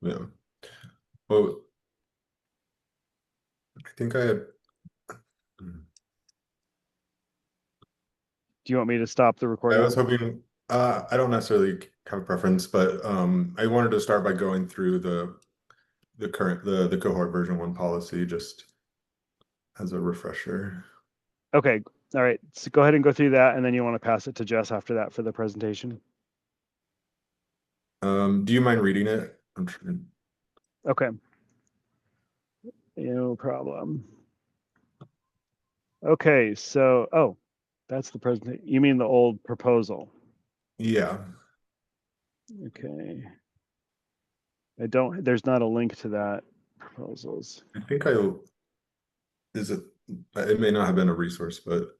Yeah. Well, I think I had. Do you want me to stop the I recording? was hoping. I don't necessarily have a preference, but I wanted to start by going through the current the cohort version 1 policy just as a refresher. Okay. All right. So go ahead and go through that, and then you want to pass it to Jess after that for the presentation. Do you mind reading it? I'm trying. Okay. No problem. Okay. So, oh, that's the presentation. You mean the old proposal? Yeah. Okay. There's not a link to that proposals. I think is it, it may not have been a resource, but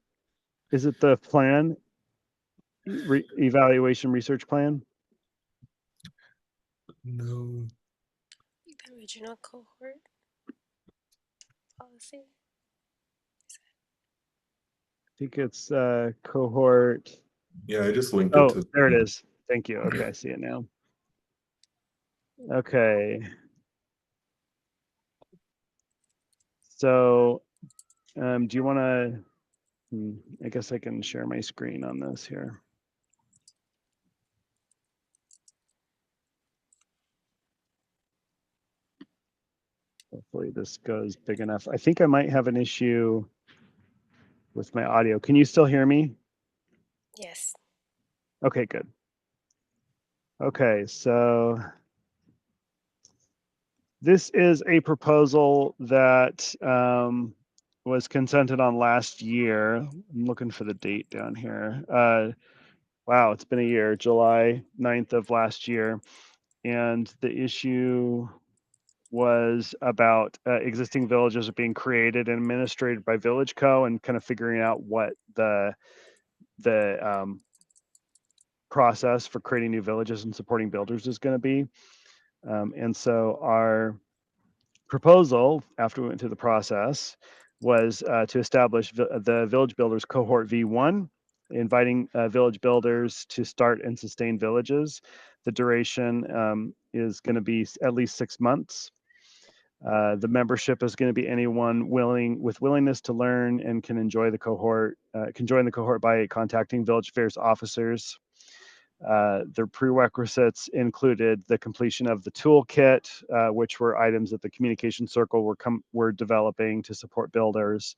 Is it the plan, evaluation research plan? no. The original cohort policy. I think it's cohort. Yeah, I just linked it Oh, to. there it is. Thank you. Okay, I see it now. Okay. So, do you want to? I guess I can share my screen on this here. Hopefully this goes big enough. I think I might have an issue with my audio. Can you still hear me? Yes. Okay, good. Okay, so this is a proposal that was consented on last year. I'm looking for the date down here. Wow, it's been a year, July 9th of last year. And the issue was about existing villages are being created and administrated by Village Co. and kind of figuring out what the process for creating new villages and supporting builders is going to be. And so our proposal, after we went through the process, was to establish the Village Builders Cohort V1, inviting village builders to start and sustain villages. The duration is going to be at least 6 months. The membership is going to be anyone with willingness to learn and can enjoy the cohort, can join the cohort by contacting village affairs officers. Their prerequisites included the completion of the toolkit, which were items that the communication circle were developing to support builders,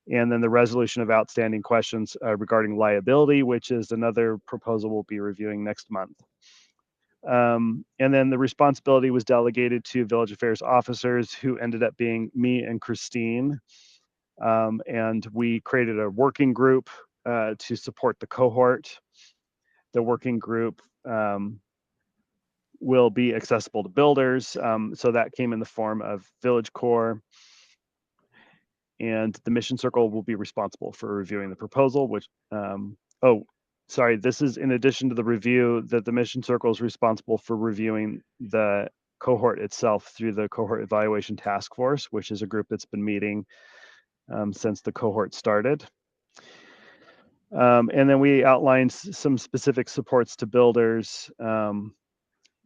and then the resolution of outstanding questions regarding liability, which is another proposal we'll be reviewing next month. And then the responsibility was delegated to village affairs officers, who ended up being me and Christine. And we created a working group to support the cohort. The working group will be accessible to builders. So that came in the form of Village Core. And the Mission Circle will be responsible for reviewing the proposal, which, this is in addition to the review that the Mission Circle is responsible for reviewing the cohort itself through the Cohort Evaluation Task Force, which is a group that's been meeting since the cohort started. And then we outlined some specific supports to builders.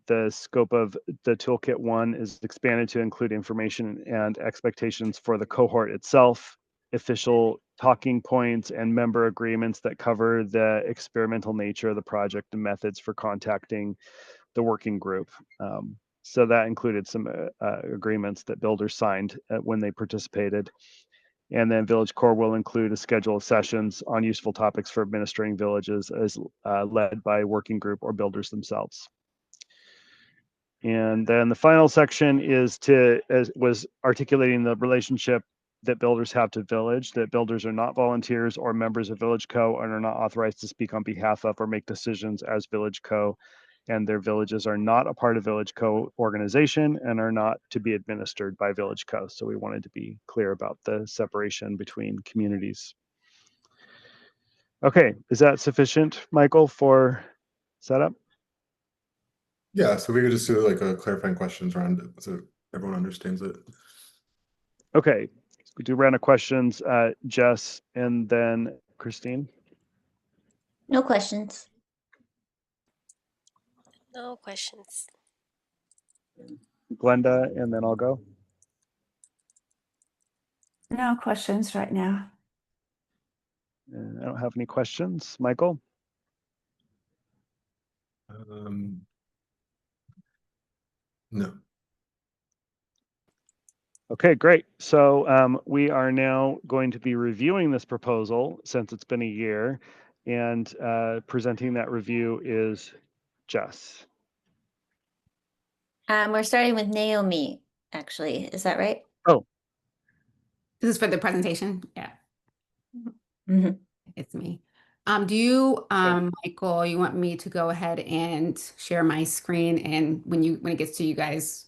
The scope of the Toolkit 1 is expanded to include information and expectations for the cohort itself, official talking points and member agreements that cover the experimental nature of the project and methods for contacting the working group. So that included some agreements that builders signed when they participated. And then Village Core will include a schedule of sessions on useful topics for administrating villages as led by working group or builders themselves. And then the final section was articulating the relationship that builders have to village, that builders are not volunteers or members of Village Co. and are not authorized to speak on behalf of or make decisions as Village Co. And their villages are not a part of Village Co. organization and are not to be administered by Village Co. So we wanted to be clear about the separation between communities. Okay, is that sufficient, Michael, for setup? Yeah, so we could just do like a clarifying questions around it so everyone understands it. Okay, so we do a round of questions, Jess, and then Christine. No questions. No questions. Glenda, and then I'll go. No questions right now. I don't have any questions. Michael? No. Okay, great. So we are now going to be reviewing this proposal since it's been a year, and presenting that review is Jess. We're starting with Naomi, actually. Is that right? Oh, This is for the presentation. Yeah, Mhm. it's me. Do you, Michael, you want me to go ahead and share my screen, and when it gets to you guys,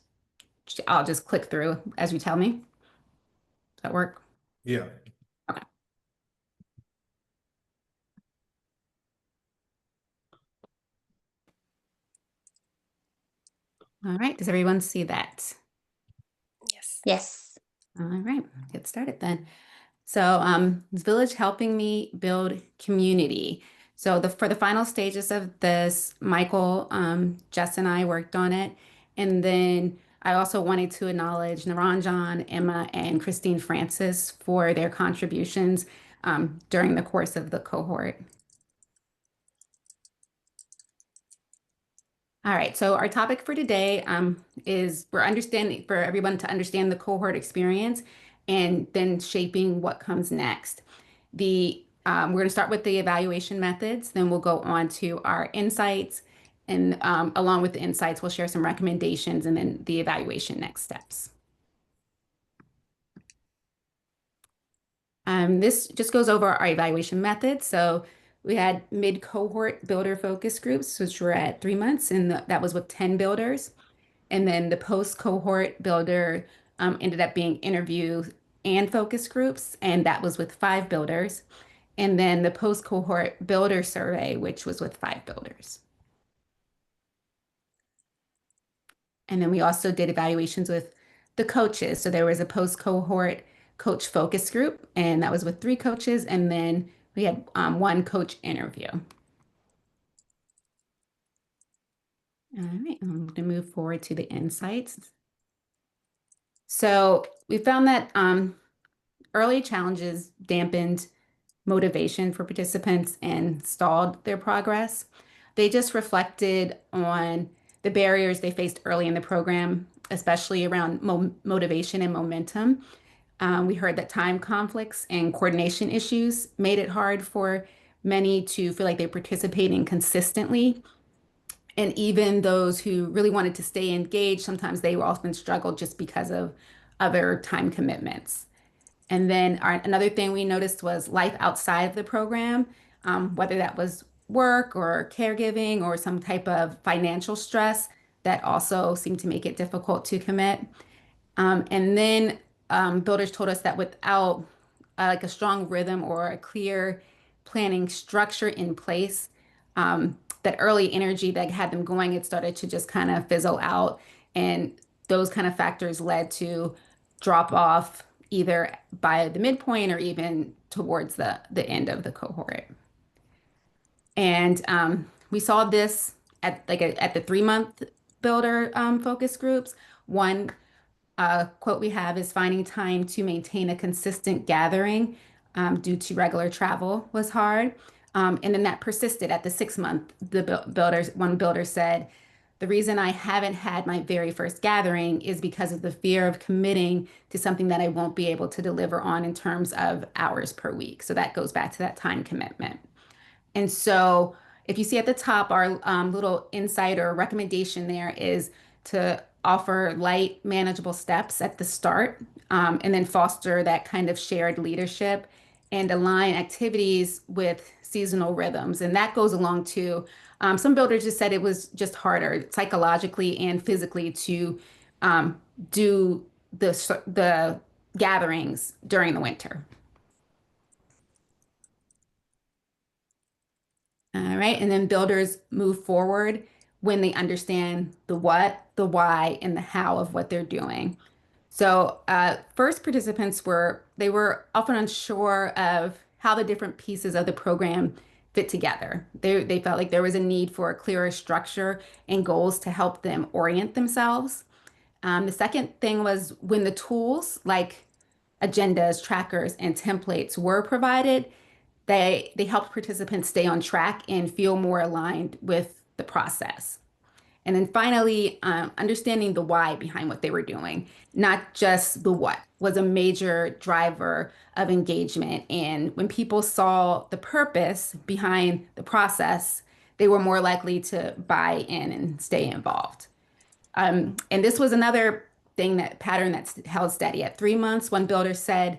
I'll just click through as you tell me. Does that work? Yeah. Okay. All right. Does everyone see that? Yes. Yes. All right. Get started then. So, this village helping me build community. So for the final stages of this, Michael, Jess and I worked on it. And then I also wanted to acknowledge Naranjan, Emma, and Christine Francis for their contributions during the course of the cohort. All right, so our topic for today is for everyone to understand the cohort experience and then shaping what comes next. We're going to start with the evaluation methods, then we'll go on to our insights, and along with the insights, we'll share some recommendations and then the evaluation next steps. This just goes over our evaluation methods. So we had mid-cohort builder focus groups, which were at 3 months, and that was with 10 builders. And then the post-cohort builder ended up being interview and focus groups, and that was with 5 builders. And then the post-cohort builder survey, which was with 5 builders. And then we also did evaluations with the coaches. So there was a post-cohort coach focus group, and that was with 3 coaches. And then we had 1 coach interview. All right, I'm going to move forward to the insights. So we found that early challenges dampened motivation for participants and stalled their progress. They just reflected on the barriers they faced early in the program, especially around motivation and momentum. We heard that time conflicts and coordination issues made it hard for many to feel like they're participating consistently. And even those who really wanted to stay engaged, sometimes they often struggled just because of other time commitments. And then another thing we noticed was life outside of the program, whether that was work or caregiving or some type of financial stress that also seemed to make it difficult to commit. And then builders told us that without like a strong rhythm or a clear planning structure in place, that early energy that had them going, it started to just kind of fizzle out. And those kind of factors led to drop off either by the midpoint or even towards the end of the cohort. And we saw this at at the 3-month builder focus groups. One quote we have is finding time to maintain a consistent gathering due to regular travel was hard. And then that persisted at the 6-month. One builder said, the reason I haven't had my very first gathering is because of the fear of committing to something that I won't be able to deliver on in terms of hours per week. So that goes back to that time commitment. And so if you see at the top, our little insight or recommendation there is to offer light, manageable steps at the start, and then foster that kind of shared leadership and align activities with seasonal rhythms. And that goes along to some builders just said it was just harder psychologically and physically to do the gatherings during the winter. All right. And then builders move forward when they understand the what, the why, and the how of what they're doing. So first participants they were often unsure of how the different pieces of the program fit together. They felt like there was a need for a clearer structure and goals to help them orient themselves. The second thing was when the tools like agendas, trackers, and templates were provided, they helped participants stay on track and feel more aligned with the process. And then finally, understanding the why behind what they were doing, not just the what, was a major driver of engagement. And when people saw the purpose behind the process, they were more likely to buy in and stay involved. And this was another thing, that pattern that's held steady. At 3 months, one builder said,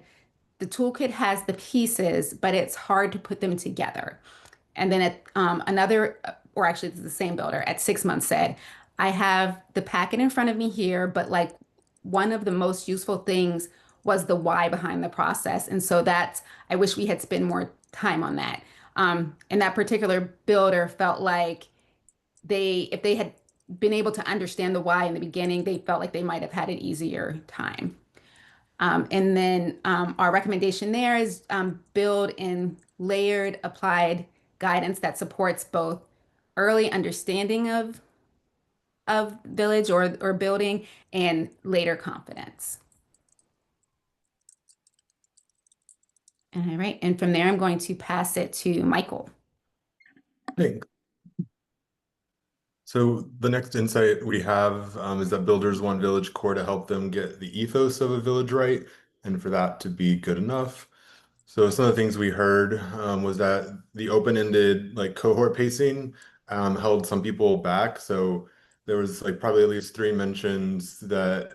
the toolkit has the pieces, but it's hard to put them together. And then at another, or actually it's the same builder, at 6 months said, I have the packet in front of me here, but like one of the most useful things was the why behind the process. And so I wish we had spent more time on that. And that particular builder felt like if they had been able to understand the why in the beginning, they felt like they might have had an easier time. And then our recommendation there is build in layered applied guidance that supports both early understanding of village or building and later confidence. All right, and from there, I'm going to pass it to Michael. Thanks. So the next insight we have is that builders want Village Core to help them get the ethos of a village right, and for that to be good enough. So some of the things we heard was that the open-ended like cohort pacing held some people back. So there was like probably at least 3 mentions that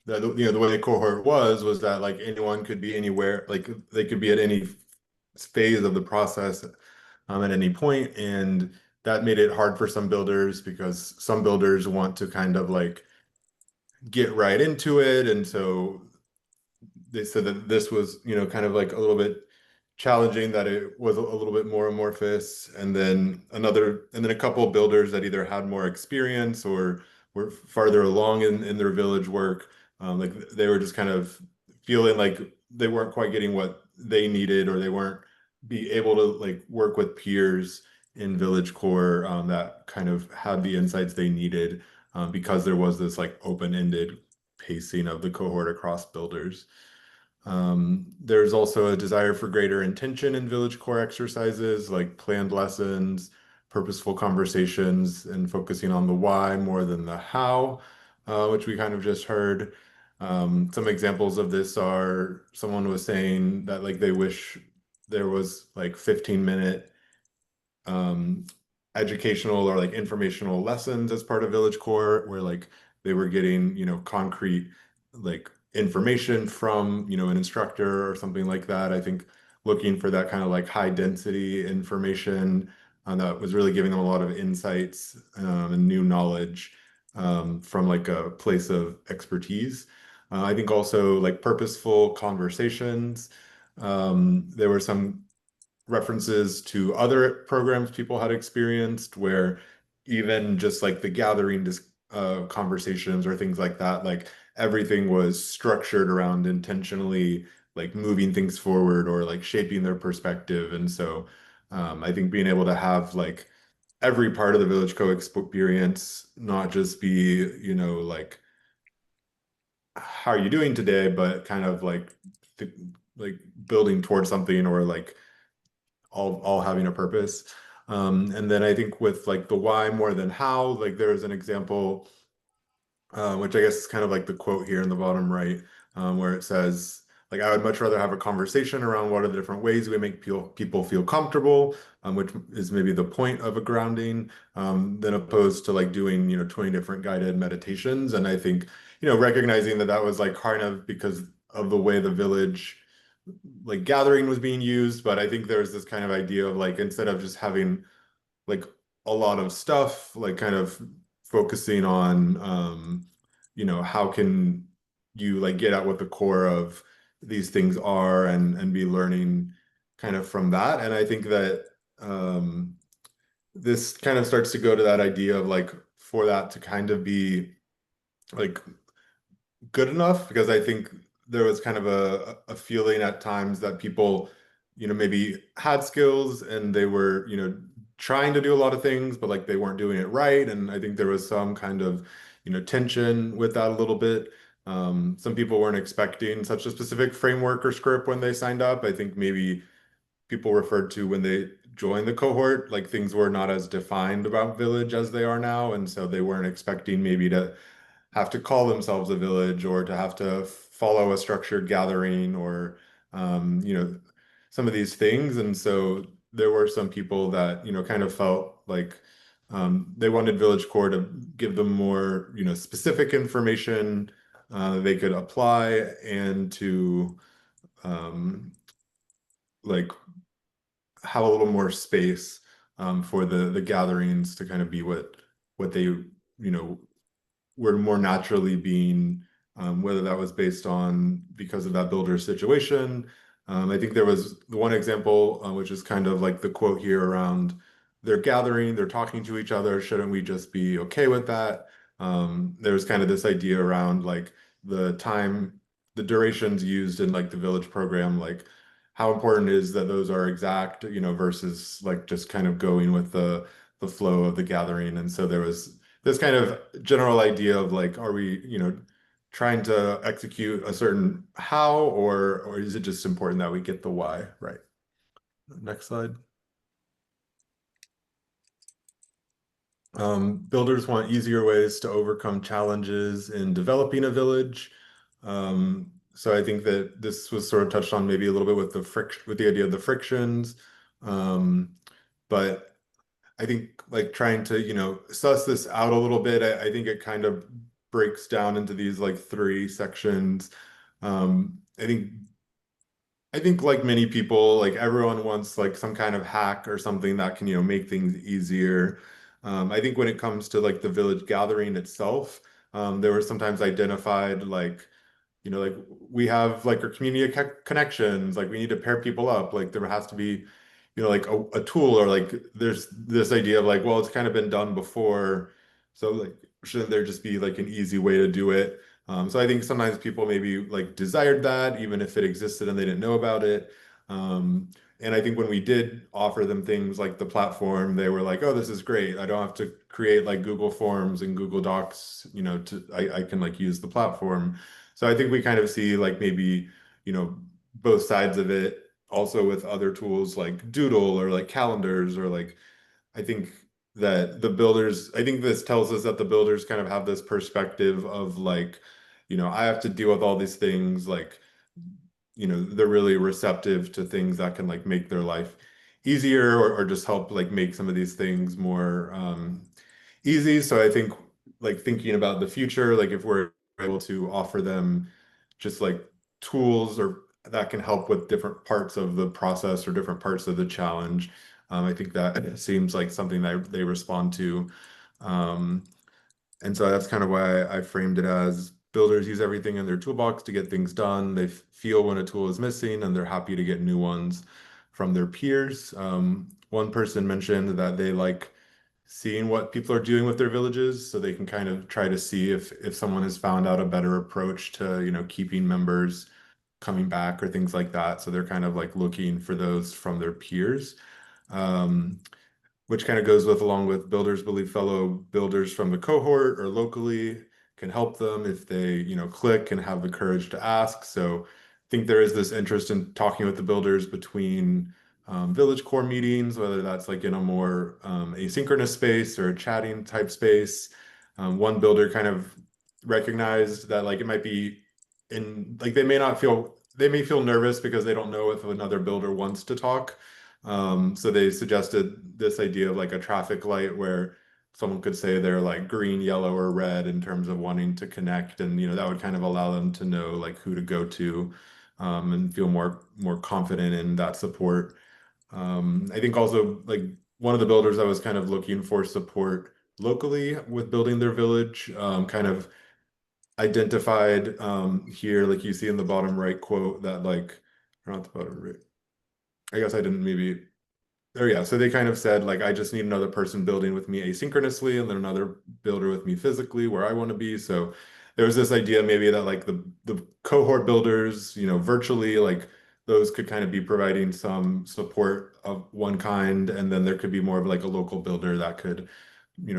that the way the cohort was that like anyone could be anywhere, like they could be at any phase of the process at any point, and that made it hard for some builders because some builders want to kind of like get right into it, and so they said that this was, kind of like a little bit challenging, that it was a little bit more amorphous. And then a couple of builders that either had more experience or were farther along in their village work, like they were just kind of feeling like they weren't quite getting what they needed, or they weren't be able to like work with peers in Village Core that kind of had the insights they needed because there was this like open-ended pacing of the cohort across builders. There's also a desire for greater intention in Village Core exercises, like planned lessons, purposeful conversations, and focusing on the why more than the how, which we kind of just heard. Some examples of this are, someone was saying that like they wish there was like 15-minute educational or like informational lessons as part of Village Core, where like they were getting, concrete like information from, an instructor or something like that. I think looking for that kind of like high density information that was really giving them a lot of insights and new knowledge from like a place of expertise. I think also like purposeful conversations. There were some references to other programs people had experienced where even just like the gathering conversations or things like that, like everything was structured around intentionally like moving things forward or like shaping their perspective. And so I think being able to have like every part of the Village Co experience not just be, like how are you doing today, but kind of like like building towards something, or like all having a purpose. And then I think with like the why more than how, like there was an example, which I guess is kind of like the quote here in the bottom right, where it says, like, I would much rather have a conversation around what are the different ways we make people feel comfortable, which is maybe the point of a grounding, than opposed to like doing, 20 different guided meditations. And I think, recognizing that that was like kind of because of the way the village like gathering was being used. But I think there's this kind of idea of like, instead of just having like a lot of stuff, like kind of focusing on how can you like get at what the core of these things are, and be learning kind of from that. And I think that this kind of starts to go to that idea of like, for that to kind of be like good enough, because I think there was kind of a feeling at times that people, maybe had skills and they were, trying to do a lot of things, but like they weren't doing it right. And I think there was some kind of, tension with that a little bit. Some people weren't expecting such a specific framework or script when they signed up. I think maybe people referred to when they joined the cohort, like things were not as defined about village as they are now. And so they weren't expecting maybe to have to call themselves a village or to have to follow a structured gathering or, some of these things. And so there were some people that, kind of felt like they wanted Village Core to give them more, specific information they could apply and to like have a little more space for the gatherings to kind of be what they were more naturally being, whether that was based on because of that builder situation. I think there was the one example, which is kind of like the quote here around they're gathering, they're talking to each other. Shouldn't we just be okay with that? There's kind of this idea around like the time, the durations used in like the village program, like how important is that those are exact, versus like just kind of going with the flow of the gathering. And so there was this kind of general idea of like, are we, trying to execute a certain how, or is it just important that we get the why right? Next slide. Builders want easier ways to overcome challenges in developing a village. So I think that this was sort of touched on maybe a little bit with the friction, with the idea of the frictions. But I think like trying to, suss this out a little bit, I think it kind of breaks down into these like three sections. I think like many people, like everyone wants like some kind of hack or something that can, make things easier. I think when it comes to like the village gathering itself, there were sometimes identified like we have like our community connections, like we need to pair people up, like there has to be, like a tool or like there's this idea of like, well, it's kind of been done before. So like, shouldn't there just be like an easy way to do it? So I think sometimes people maybe like desired that, even if it existed and they didn't know about it. And I think when we did offer them things like the platform, they were like, oh, this is great. I don't have to create like Google Forms and Google Docs, I can like use the platform. So I think we kind of see like maybe, both sides of it also with other tools like Doodle or like calendars or like I think that I think this tells us that the builders kind of have this perspective of like, I have to deal with all these things like, they're really receptive to things that can like make their life easier or just help like make some of these things more easy. So I think like thinking about the future, like if we're able to offer them just like tools or that can help with different parts of the process or different parts of the challenge. I think that seems like something that they respond to. Um, and so that's kind of why I framed it as builders use everything in their toolbox to get things done. They feel when a tool is missing and they're happy to get new ones from their peers. One person mentioned that they like seeing what people are doing with their villages so they can kind of try to see if someone has found out a better approach to, keeping members coming back or things like that. So they're kind of like looking for those from their peers. Which kind of goes with along with builders believe fellow builders from the cohort or locally can help them if they, click and have the courage to ask. So I think there is this interest in talking with the builders between village core meetings, whether that's like in a more asynchronous space or a chatting type space. One builder kind of recognized that like it might be in like they may feel nervous because they don't know if another builder wants to talk. So they suggested this idea of like a traffic light where someone could say they're like green, yellow, or red in terms of wanting to connect, and that would kind of allow them to know like who to go to, and feel more confident in that support. I think also like one of the builders that was kind of looking for support locally with building their village, kind of identified here, like you see in the bottom right quote that like, or not the bottom right. I guess I didn't maybe there, yeah. So they kind of said, like, I just need another person building with me asynchronously and then another builder with me physically where I want to be. So there was this idea maybe that like the cohort builders, virtually, like those could kind of be providing some support of one kind. And then there could be more of like a local builder that could,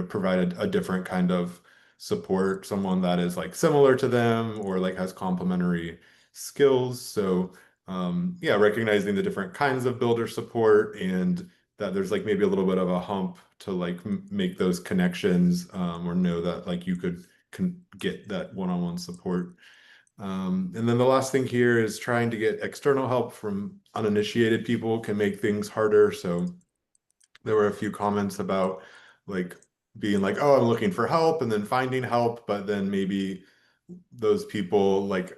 provide a different kind of support someone that is like similar to them or like has complementary skills. So yeah, recognizing the different kinds of builder support and that there's like maybe a little bit of a hump to like make those connections or know that like you could get that one-on-one support. And then the last thing here is trying to get external help from uninitiated people can make things harder. So there were a few comments about like being like, oh, I'm looking for help and then finding help, but then maybe those people like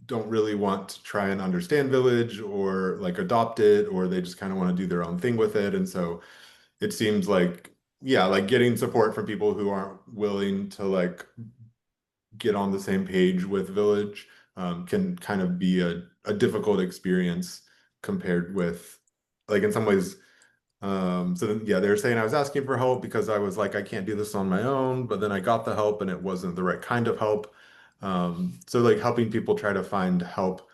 don't really want to try and understand Village or like adopt it, or they just kind of want to do their own thing with it. And so it seems like, yeah, like getting support from people who aren't willing to like get on the same page with Village can kind of be a difficult experience compared with like in some ways. So then, yeah, they were saying I was asking for help because I was like, I can't do this on my own, but then I got the help and it wasn't the right kind of help. So like helping people try to find help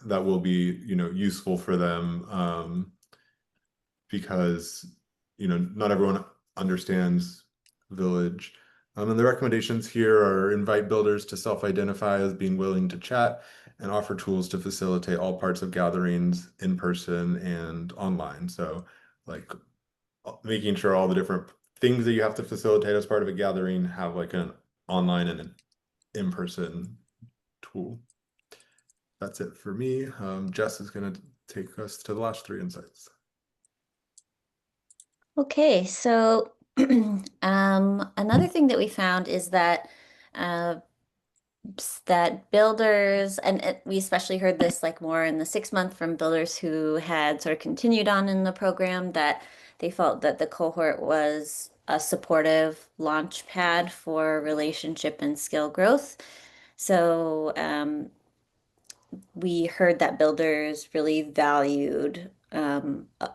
that will be, you know, useful for them. Because, you know, not everyone understands Village. And the recommendations here are invite builders to self-identify as being willing to chat and offer tools to facilitate all parts of gatherings in person and online. So like making sure all the different things that you have to facilitate as part of a gathering have like an online and an in-person tool. That's it for me. Jess is going to take us to the last 3 insights. Okay, so another thing that we found is that uh, that builders, and we especially heard this like more in the 6 month from builders who had sort of continued on in the program, that they felt that the cohort was a supportive launch pad for relationship and skill growth. So we heard that builders really valued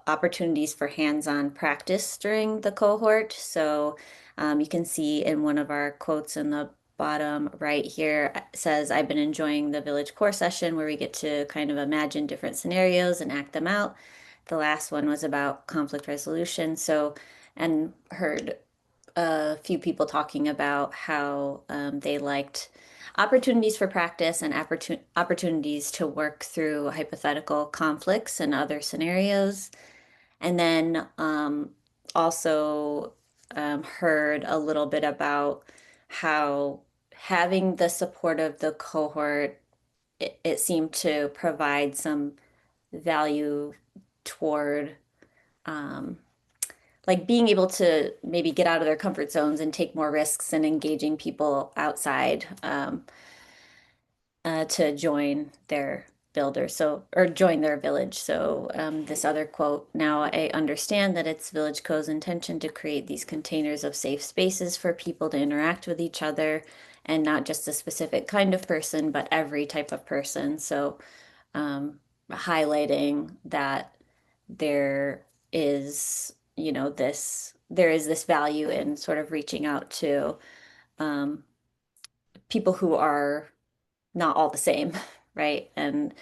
opportunities for hands-on practice during the cohort. So you can see in one of our quotes in the bottom right here, it says, I've been enjoying the Village Core session where we get to kind of imagine different scenarios and act them out. The last one was about conflict resolution. So, and heard a few people talking about how they liked opportunities for practice and opportunities to work through hypothetical conflicts and other scenarios. And then also heard a little bit about how having the support of the cohort, it seemed to provide some value toward like being able to maybe get out of their comfort zones and take more risks and engaging people outside to join their builder, so, or join their village. So this other quote, now I understand that it's Village Co's intention to create these containers of safe spaces for people to interact with each other, and not just a specific kind of person, but every type of person. So highlighting that there is, you know, there is this value in sort of reaching out to people who are not all the same, right? And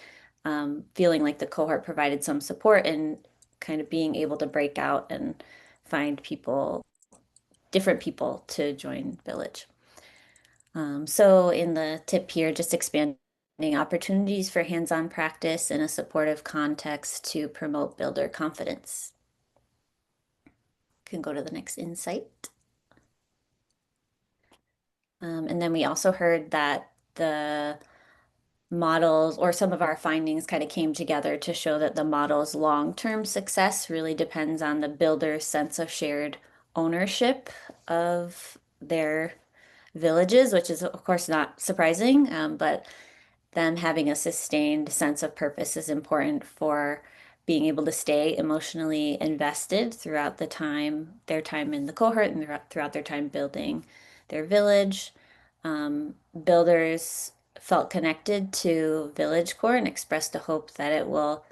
feeling like the cohort provided some support and kind of being able to break out and find people, different people to join Village. So in the tip here, just expanding opportunities for hands-on practice in a supportive context to promote builder confidence. Can go to the next insight. And then we also heard that the models, or some of our findings, kind of came together to show that the model's long-term success really depends on the builder's sense of shared ownership of their villages, which is of course not surprising, but them having a sustained sense of purpose is important for being able to stay emotionally invested throughout their time in the cohort and throughout their time building their village. Builders felt connected to Village Core and expressed a hope that it will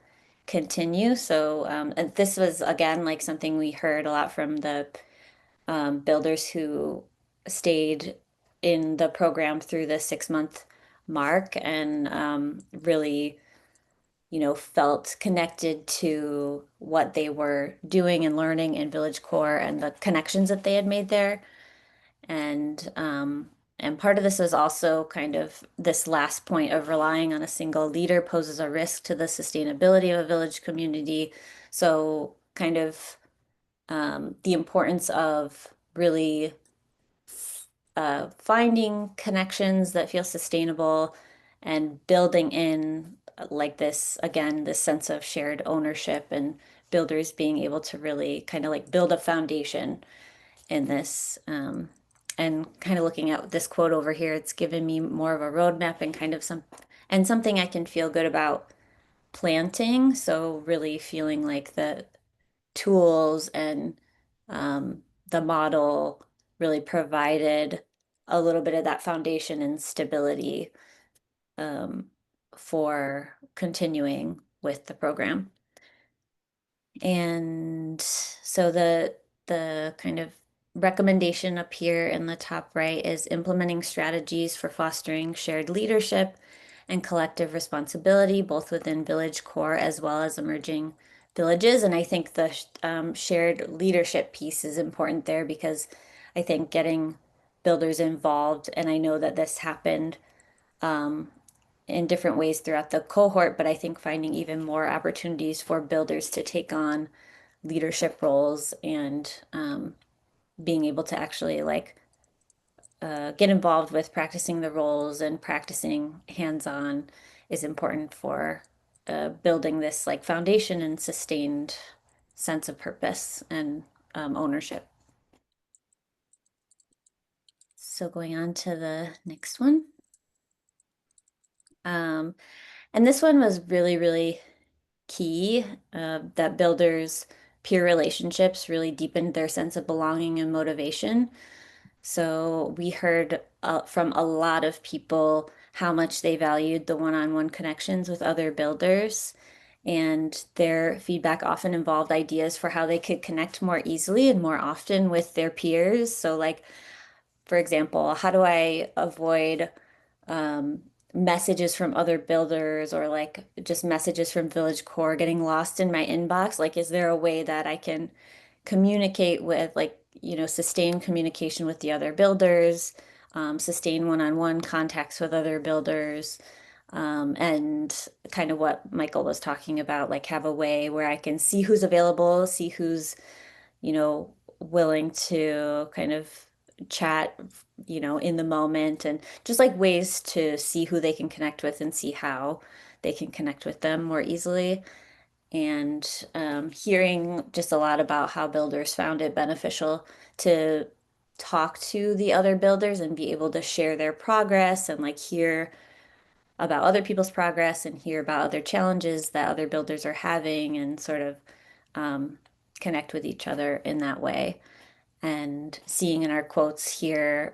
continue. So and this was again like something we heard a lot from the builders who stayed in the program through the 6 month mark, and really, you know, felt connected to what they were doing and learning in Village Core and the connections that they had made there. And part of this is also kind of this last point of relying on a single leader poses a risk to the sustainability of a village community. So kind of the importance of really finding connections that feel sustainable and building in like this, again, this sense of shared ownership and builders being able to really kind of like build a foundation in this. And kind of looking at this quote over here, it's given me more of a roadmap and kind of something I can feel good about planting. So really feeling like the tools and the model really provided a little bit of that foundation and stability um, for continuing with the program. And so the kind of recommendation up here in the top right is implementing strategies for fostering shared leadership and collective responsibility, both within village core as well as emerging villages. And I think the shared leadership piece is important there because I think getting builders involved, and I know that this happened in different ways throughout the cohort, but I think finding even more opportunities for builders to take on leadership roles and being able to actually like get involved with practicing the roles and practicing hands-on is important for building this like foundation and sustained sense of purpose and ownership. So going on to the next one. And this one was really, really key, that builders' peer relationships really deepened their sense of belonging and motivation. So we heard from a lot of people how much they valued the one-on-one connections with other builders. And their feedback often involved ideas for how they could connect more easily and more often with their peers. So like, for example, how do I avoid messages from other builders or like just messages from Village Core getting lost in my inbox? Like, is there a way that I can communicate with, like, sustain communication with the other builders, sustain one-on-one contacts with other builders, and kind of what Michael was talking about, like have a way where I can see who's available, see who's, willing to kind of chat, in the moment, and just like ways to see who they can connect with and see how they can connect with them more easily. And hearing just a lot about how builders found it beneficial to talk to the other builders and be able to share their progress and like hear about other people's progress and hear about other challenges that other builders are having and sort of connect with each other in that way. And seeing in our quotes here,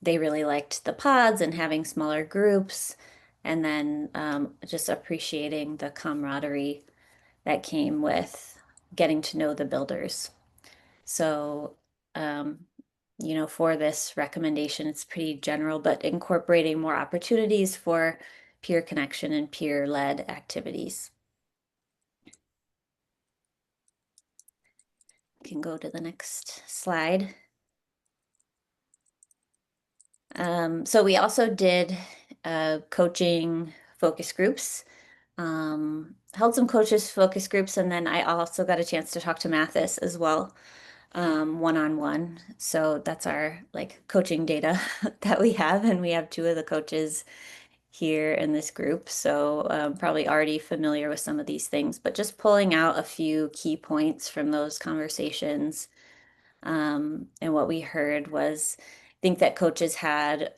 they really liked the pods and having smaller groups, and then just appreciating the camaraderie that came with getting to know the builders. So, for this recommendation, it's pretty general, but incorporating more opportunities for peer connection and peer-led activities. Can go to the next slide. So we also did coaching focus groups, held some coaches focus groups, and then I also got a chance to talk to Mathis as well, one-on-one. So that's our like coaching data that we have, and we have two of the coaches here in this group. So probably already familiar with some of these things, but just pulling out a few key points from those conversations. And what we heard was, I think that coaches had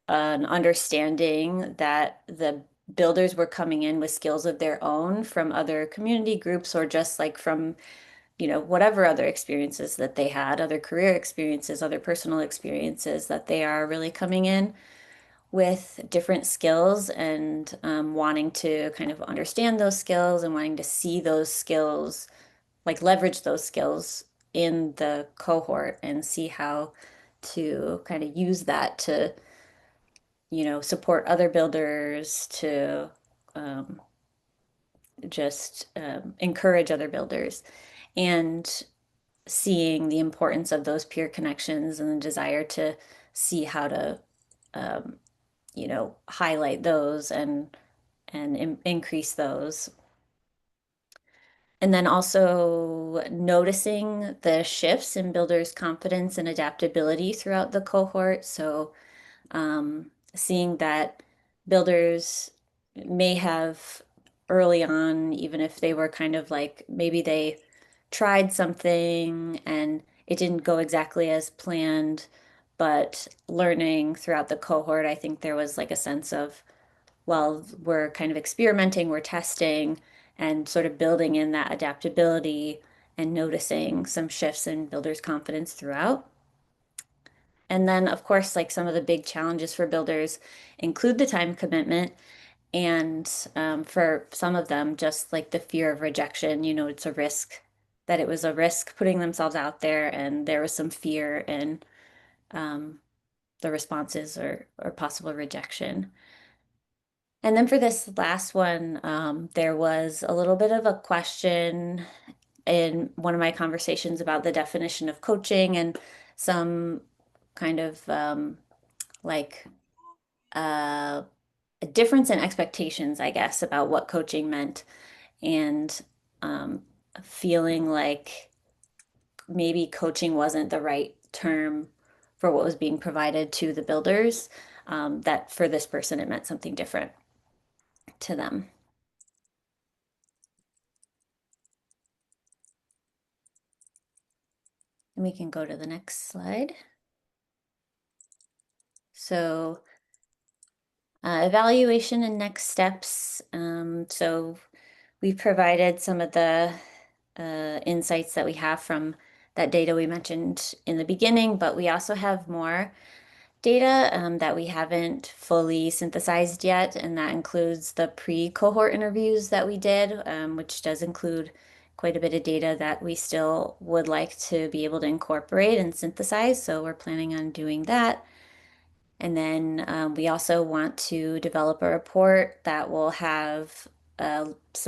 an understanding that the builders were coming in with skills of their own from other community groups or just like from, whatever other experiences that they had, other career experiences, other personal experiences, that they are really coming in with different skills and wanting to kind of understand those skills and wanting to see those skills, like leverage those skills in the cohort and see how to kind of use that to, support other builders, to just encourage other builders. And seeing the importance of those peer connections and the desire to see how to, you know, highlight those and increase those. And then also noticing the shifts in builders' confidence and adaptability throughout the cohort. So seeing that builders may have early on, even if they were kind of like maybe they tried something and it didn't go exactly as planned, but learning throughout the cohort, I think there was like a sense of, well, we're kind of experimenting, we're testing, and sort of building in that adaptability and noticing some shifts in builders' confidence throughout. And then, of course, like some of the big challenges for builders include the time commitment. And for some of them, just like the fear of rejection, you know, it's a risk, that it was a risk putting themselves out there. And there was some fear in the responses or possible rejection. And then for this last one, there was a little bit of a question in one of my conversations about the definition of coaching and some kind of like a difference in expectations, I guess, about what coaching meant, and feeling like maybe coaching wasn't the right term for what was being provided to the builders, that for this person it meant something different to them. And we can go to the next slide. So evaluation and next steps. So we've provided some of the insights that we have from that data we mentioned in the beginning, but we also have more data that we haven't fully synthesized yet, and that includes the pre-cohort interviews that we did, which does include quite a bit of data that we still would like to be able to incorporate and synthesize. So we're planning on doing that. And then we also want to develop a report that will have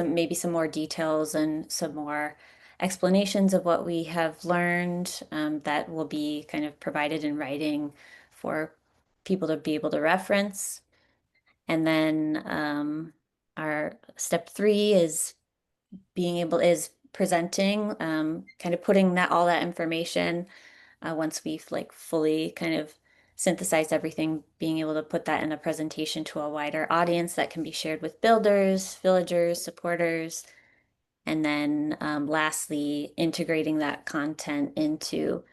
maybe some more details and some more explanations of what we have learned, that will be kind of provided in writing for people to be able to reference. And then our step 3 is presenting, kind of putting all that information, once we've like fully kind of synthesized everything, being able to put that in a presentation to a wider audience that can be shared with builders, villagers, supporters. And then lastly, integrating that content into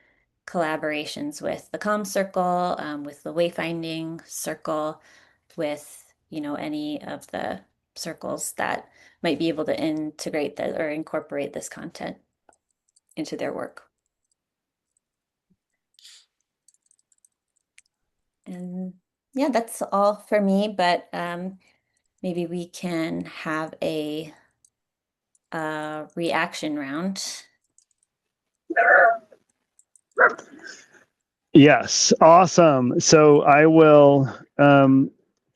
collaborations with the comm circle, with the wayfinding circle, with, you know, any of the circles that might be able to integrate that or incorporate this content into their work. And yeah, that's all for me, but maybe we can have a reaction round. Yes, awesome. So I will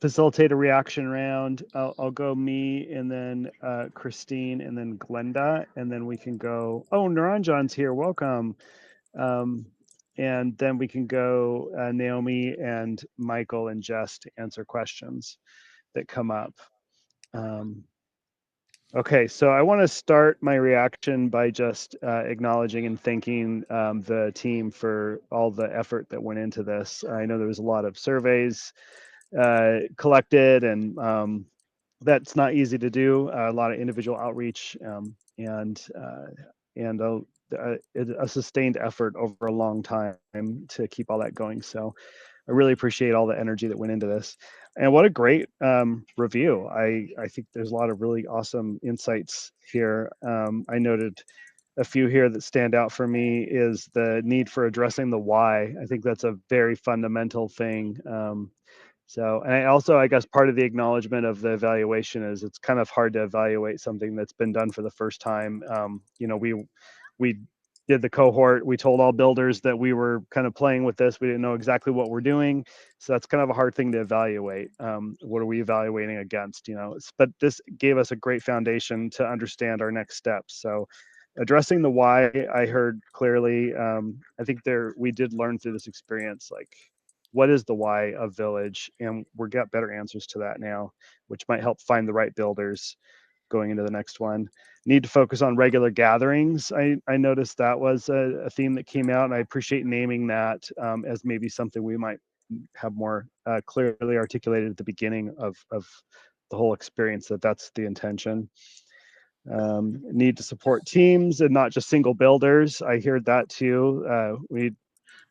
facilitate a reaction round. I'll go me, and then Christine, and then Glenda, and then we can go. Oh, Naranjan's here. Welcome. And then we can go Naomi and Michael and Jess to answer questions that come up. Okay, so I want to start my reaction by just acknowledging and thanking the team for all the effort that went into this. I know there was a lot of surveys collected, and that's not easy to do. A lot of individual outreach, and a sustained effort over a long time to keep all that going. So I really appreciate all the energy that went into this. And what a great review. I think there's a lot of really awesome insights here. I noted a few here that stand out for me is the need for addressing the why. I think that's a very fundamental thing. So, and I guess part of the acknowledgement of the evaluation is it's kind of hard to evaluate something that's been done for the first time. You know, we did the cohort. We told all builders that we were kind of playing with this. We didn't know exactly what we're doing. So that's kind of a hard thing to evaluate. What are we evaluating against, you know? But this gave us a great foundation to understand our next steps. So addressing the why, I heard clearly. I think we did learn through this experience, like, what is the why of Village, and we've got better answers to that now, which might help find the right builders going into the next one. Need to focus on regular gatherings. I noticed that was a theme that came out, and I appreciate naming that as maybe something we might have more clearly articulated at the beginning of the whole experience, that that's the intention. Need to support teams and not just single builders. I heard that too.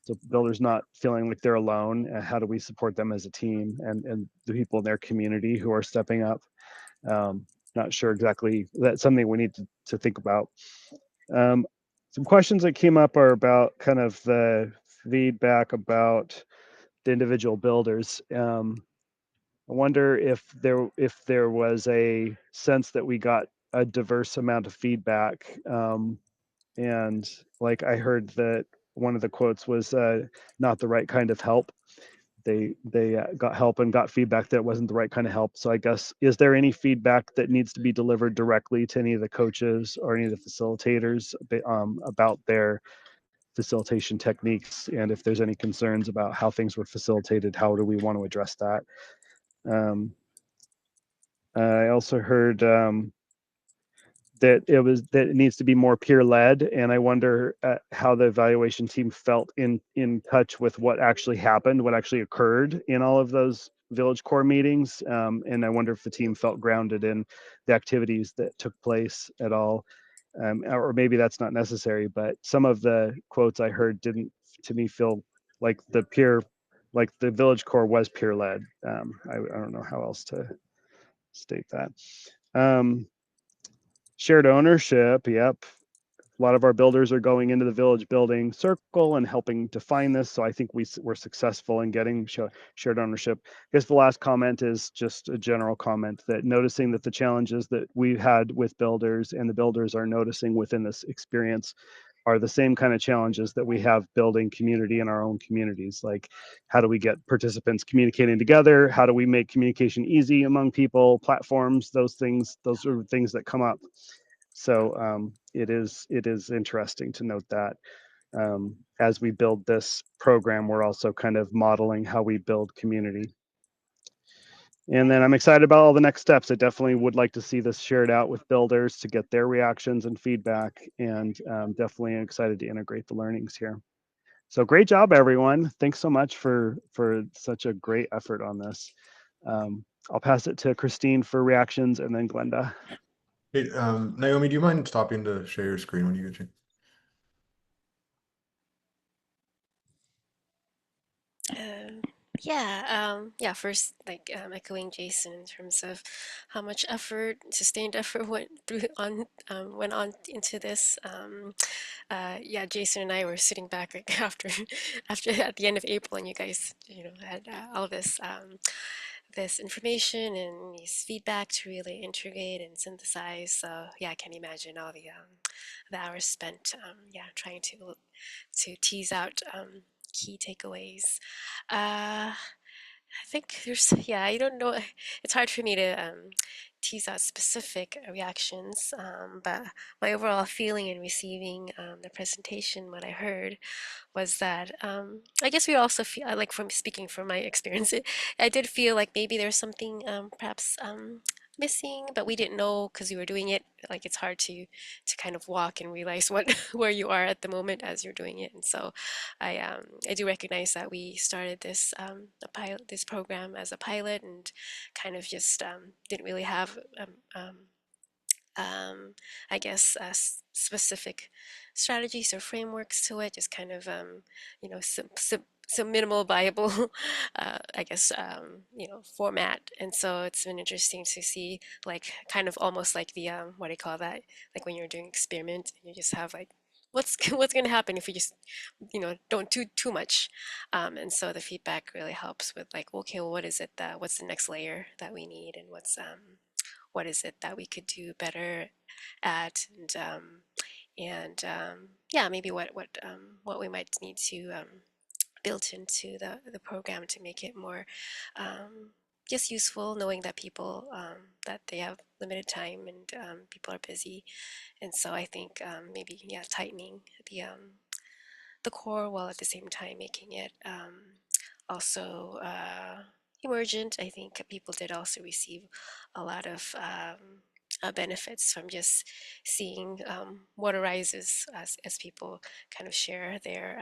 The builders not feeling like they're alone. How do we support them as a team, and the people in their community who are stepping up? Not sure exactly. That's something we need to think about. Some questions that came up are about kind of the feedback about the individual builders. I wonder if there was a sense that we got a diverse amount of feedback. And like, I heard that one of the quotes was not the right kind of help. They got help and got feedback that wasn't the right kind of help. So I guess, is there any feedback that needs to be delivered directly to any of the coaches or any of the facilitators about their facilitation techniques? And if there's any concerns about how things were facilitated, how do we want to address that? I also heard that it needs to be more peer led, and I wonder how the evaluation team felt in touch with what actually happened, what actually occurred in all of those Village Core meetings, and I wonder if the team felt grounded in the activities that took place at all, or maybe that's not necessary. But some of the quotes I heard didn't, to me, feel like like the Village Core was peer led. I don't know how else to state that. Shared ownership, yep. A lot of our builders are going into the village building circle and helping define this. So I think we're successful in getting shared ownership. I guess the last comment is just a general comment, that noticing that the challenges that we've had with builders and the builders are noticing within this experience are the same kind of challenges that we have building community in our own communities. Like, how do we get participants communicating together? How do we make communication easy among people, platforms, those are things that come up. So it is interesting to note that as we build this program, we're also kind of modeling how we build community. And then I'm excited about all the next steps. I definitely would like to see this shared out with builders to get their reactions and feedback, and definitely excited to integrate the learnings here. So great job, everyone. Thanks so much for such a great effort on this. I'll pass it to Christine for reactions, and then Glenda. Hey, Naomi, do you mind stopping to share your screen when you get Yeah, first, like, echoing Jason in terms of how much effort, sustained effort went on into this. Yeah, Jason and I were sitting back, like, after at the end of April, and you guys, had all this information and these feedback to really integrate and synthesize. So yeah, I can imagine all the hours spent, yeah, trying to tease out key takeaways. I think yeah, I don't know. It's hard for me to tease out specific reactions, but my overall feeling in receiving the presentation, what I heard, was that I guess we also feel, like, from speaking from my experience, I did feel like maybe there's something perhaps missing, but we didn't know because we were doing it. Like, it's hard to kind of walk and realize what where you are at the moment as you're doing it. And so I do recognize that we started this program as a pilot, and kind of just didn't really have I guess, specific strategies or frameworks to it, just kind of, some minimal viable, I guess, format. And so it's been interesting to see, like, kind of almost like the, what do you call that? Like when you're doing experiment, and you just have, like, what's going to happen if we just, don't do too much. And so the feedback really helps with, like, okay, well, what's the next layer that we need, and what is it that we could do better at, and yeah, maybe what we might need to build into the program to make it more just useful knowing that people that they have limited time and people are busy, and so I think maybe tightening the core while at the same time making it also emergent. I think people did also receive a lot of benefits from just seeing what arises as people kind of share their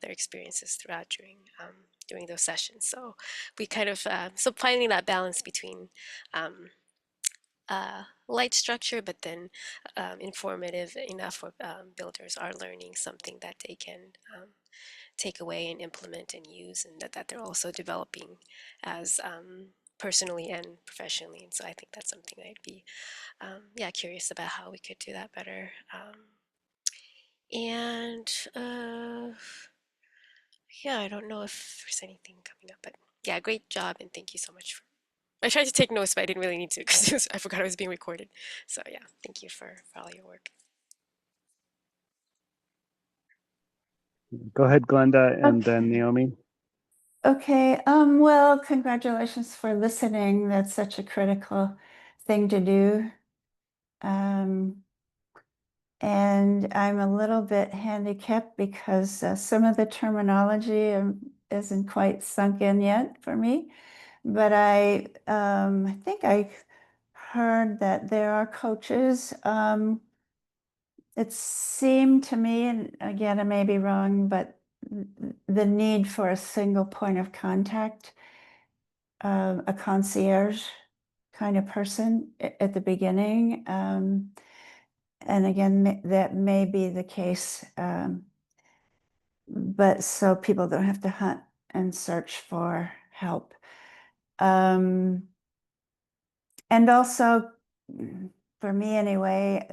experiences throughout during those sessions. So we kind of so finding that balance between light structure, but then informative enough where builders are learning something that they can take away and implement and use, and that they're also developing as personally and professionally. And so I think that's something I'd be curious about how we could do that better. And I don't know if there's anything coming up, but yeah, great job and thank you so much. I tried to take notes, but I didn't really need to because I forgot it was being recorded. So yeah, thank you for all your work. Go ahead, Glenda, and then Naomi. Okay, well, congratulations for listening. That's such a critical thing to do. And I'm a little bit handicapped because some of the terminology isn't quite sunk in yet for me. But I think I heard that there are coaches. It seemed to me, and again, I may be wrong, but the need for a single point of contact, a concierge kind of person at the beginning. And again, that may be the case, but so people don't have to hunt and search for help. And also, for me anyway,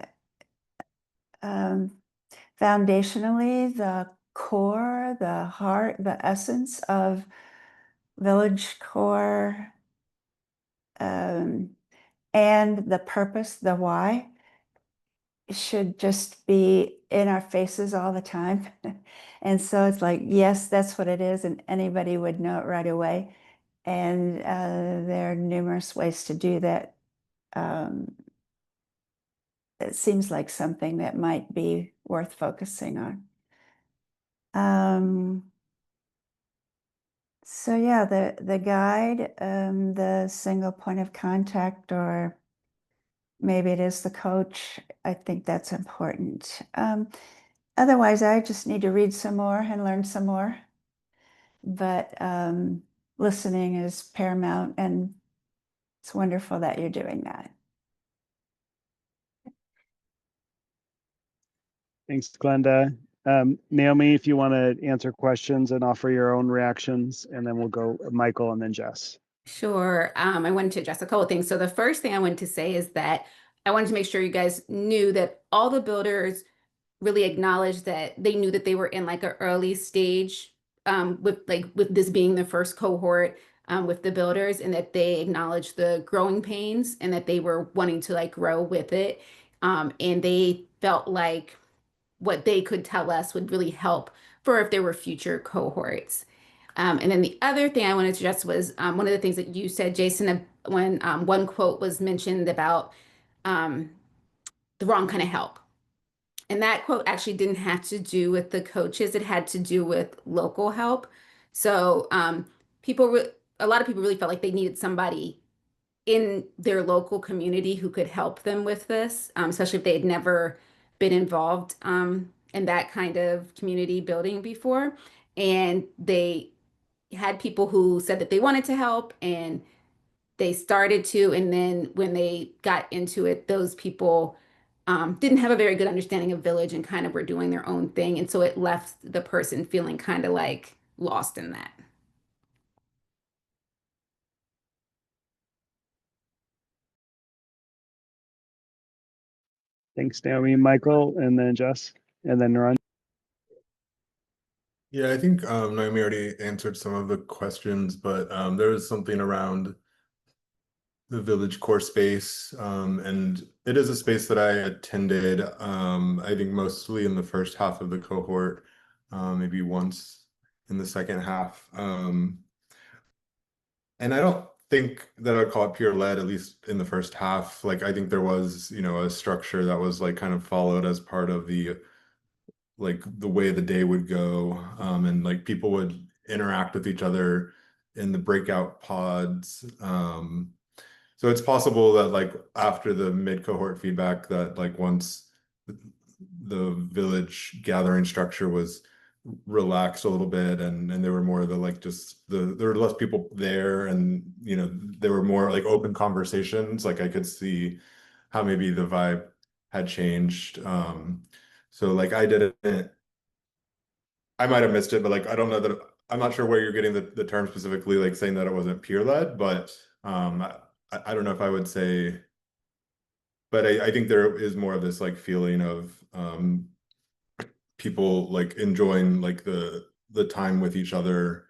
foundationally, the core, the heart, the essence of Village Core, and the purpose, the why, should just be in our faces all the time. And so it's like, yes, that's what it is, and anybody would know it right away. And there are numerous ways to do that. It seems like something that might be worth focusing on. So yeah, the guide, the single point of contact, or maybe it is the coach. I think that's important. Otherwise, I just need to read some more and learn some more. But listening is paramount, and it's wonderful that you're doing that. Thanks, Glenda. Naomi, if you want to answer questions and offer your own reactions, and then we'll go Michael and then Jess. Sure. I wanted to address a couple of things. So the first thing I wanted to say is that I wanted to make sure you guys knew that all the builders really acknowledged that they knew that they were in like an early stage with this being the first cohort with the builders, and that they acknowledged the growing pains and that they were wanting to like grow with it. And they felt like what they could tell us would really help for if there were future cohorts. And then the other thing I wanted to address was one of the things that you said, Jason, when one quote was mentioned about the wrong kind of help. And that quote actually didn't have to do with the coaches. It had to do with local help. So a lot of people really felt like they needed somebody in their local community who could help them with this, especially if they had never been involved in that kind of community building before. And they had people who said that they wanted to help and they started to, and then when they got into it, those people didn't have a very good understanding of village and kind of were doing their own thing. And so it left the person feeling kind of like lost in that. Thanks, Naomi, Michael, and then Jess, and then Ron. Yeah, I think Naomi already answered some of the questions, but there was something around the Village Core space, and it is a space that I attended, I think mostly in the first half of the cohort, maybe once in the second half. And I don't think that I'd call it peer led, at least in the first half. Like I think there was, you know, a structure that was like kind of followed as part of the like the way the day would go, and like people would interact with each other in the breakout pods. So it's possible that like after the mid-cohort feedback that like once the village gathering structure was relaxed a little bit and there were more of the like just there were less people there and you know there were more like open conversations, like I could see how maybe the vibe had changed. So like I might have missed it, but like I don't know that I'm not sure where you're getting the term specifically, like saying that it wasn't peer led, but I don't know if I would say, but I think there is more of this like feeling of people like enjoying like the time with each other.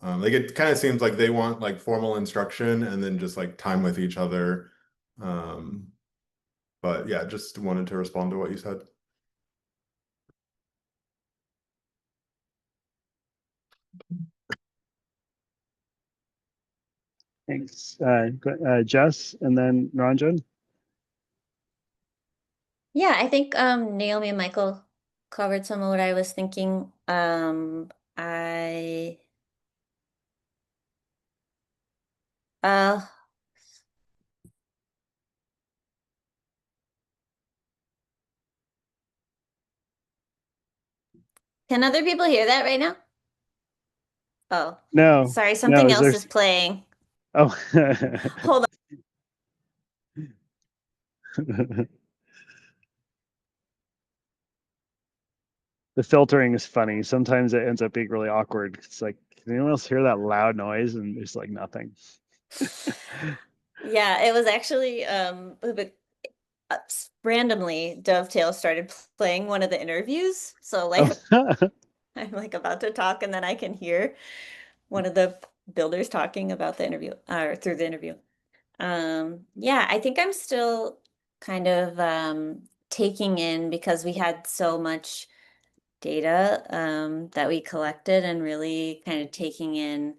Like it kind of seems like they want like formal instruction and then just like time with each other. Um, but yeah, just wanted to respond to what you said. Thanks. Jess, and then Ranjan. Yeah, I think Naomi and Michael covered some of what I was thinking. I uh can other people hear that right now? Oh, No, sorry, no, something is else there? is playing. Oh, Hold the filtering is funny. Sometimes it ends up being really awkward. It's like, can anyone else hear that loud noise? And there's like nothing. Yeah, it was actually a bit randomly Dovetail started playing one of the interviews. So like Oh. I'm like about to talk and then I can hear one of the builders talking about the interview or through the interview. Yeah, I think I'm still kind of taking in because we had so much data that we collected and really kind of taking in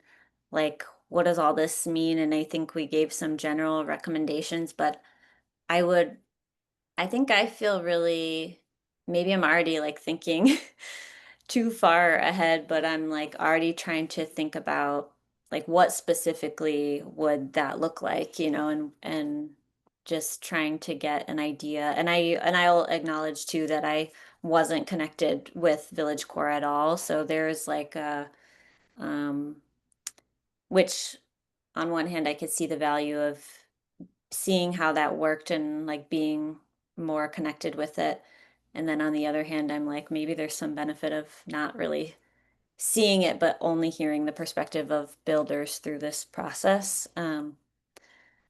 like what does all this mean? And I think we gave some general recommendations, but I would I think I feel really, maybe I'm already like thinking too far ahead, but I'm like already trying to think about like what specifically would that look like, you know, and just trying to get an idea. And I'll acknowledge too that I wasn't connected with Village Core at all. So there's like a um which on one hand I could see the value of seeing how that worked and like being more connected with it. And then on the other hand, I'm like, maybe there's some benefit of not really seeing it, but only hearing the perspective of builders through this process.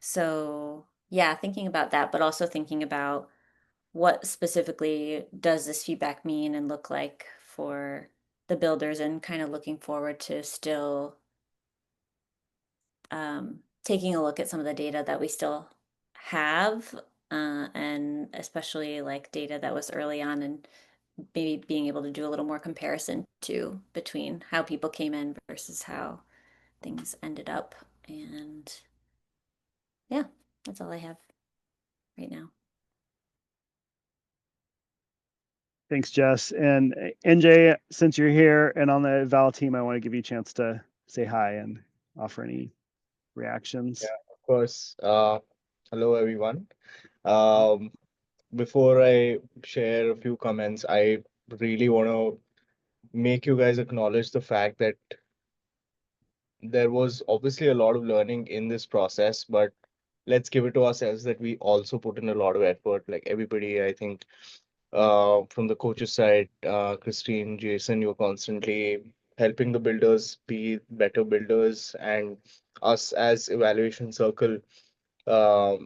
So yeah, thinking about that, but also thinking about what specifically does this feedback mean and look like for the builders and kind of looking forward to still taking a look at some of the data that we still have, and especially like data that was early on, and maybe being able to do a little more comparison too between how people came in versus how things ended up. And yeah, that's all I have right now. Thanks, Jess. And NJ, since you're here and on the Val team, I want to give you a chance to say hi and offer any reactions. Yeah, of course. Hello, everyone. Um, Before I share a few comments, I really want to make you guys acknowledge the fact that there was obviously a lot of learning in this process, but let's give it to ourselves that we also put in a lot of effort. Like everybody, I think, from the coaches side, Christine, Jason, you're constantly helping the builders be better builders, and us as evaluation circle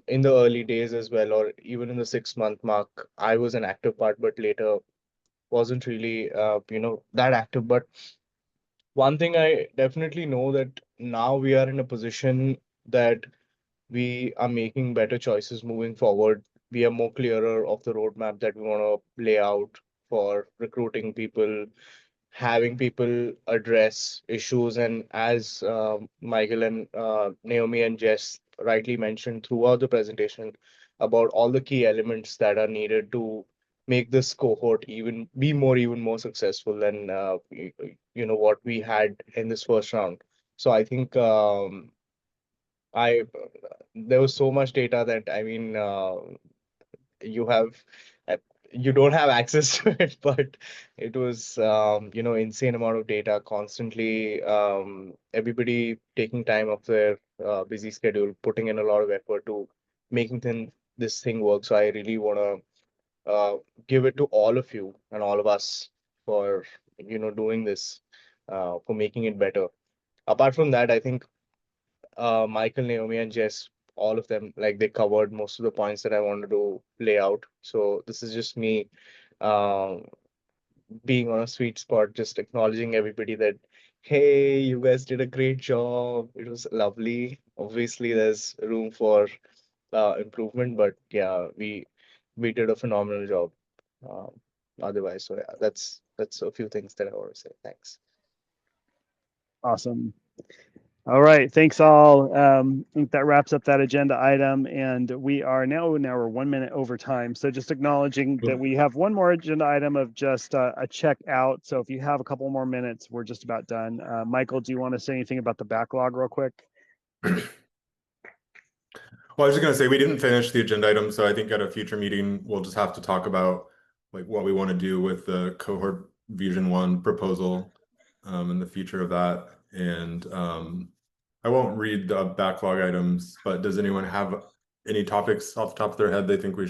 in the early days as well, or even in the 6 month mark, I was an active part, but later wasn't really, that active. But one thing I definitely know that now we are in a position that we are making better choices moving forward. We are more clearer of the roadmap that we want to lay out for recruiting people, having people address issues, and as Michael and Naomi and Jess rightly mentioned throughout the presentation about all the key elements that are needed to make this cohort even more successful than what we had in this first round. So I think I there was so much data that you have uh, you don't have access to it, but it was insane amount of data constantly, everybody taking time off their busy schedule, putting in a lot of effort to making this thing work. So I really want to give it to all of you and all of us for doing this, for making it better. Apart from that, I think Michael, Naomi, and Jess, all of them, like they covered most of the points that I wanted to lay out. So this is just me um, being on a sweet spot, just acknowledging everybody that, hey, you guys did a great job. It was lovely. Obviously, there's room for improvement, but yeah, we did a phenomenal job. Um, Otherwise, so yeah, that's a few things that I want to say. Thanks. Awesome. All right, thanks all. I think that wraps up that agenda item, and we are now we're 1 minute over time. So just acknowledging that we have one more agenda item of just a check out. So if you have a couple more minutes, we're just about done. Michael, do you want to say anything about the backlog real quick? Well, I was just going to say we didn't finish the agenda item, so I think at a future meeting we'll just have to talk about like what we want to do with the cohort Vision 1 proposal and the future of that. And I won't read the backlog items, but does anyone have any topics off the top of their head they think we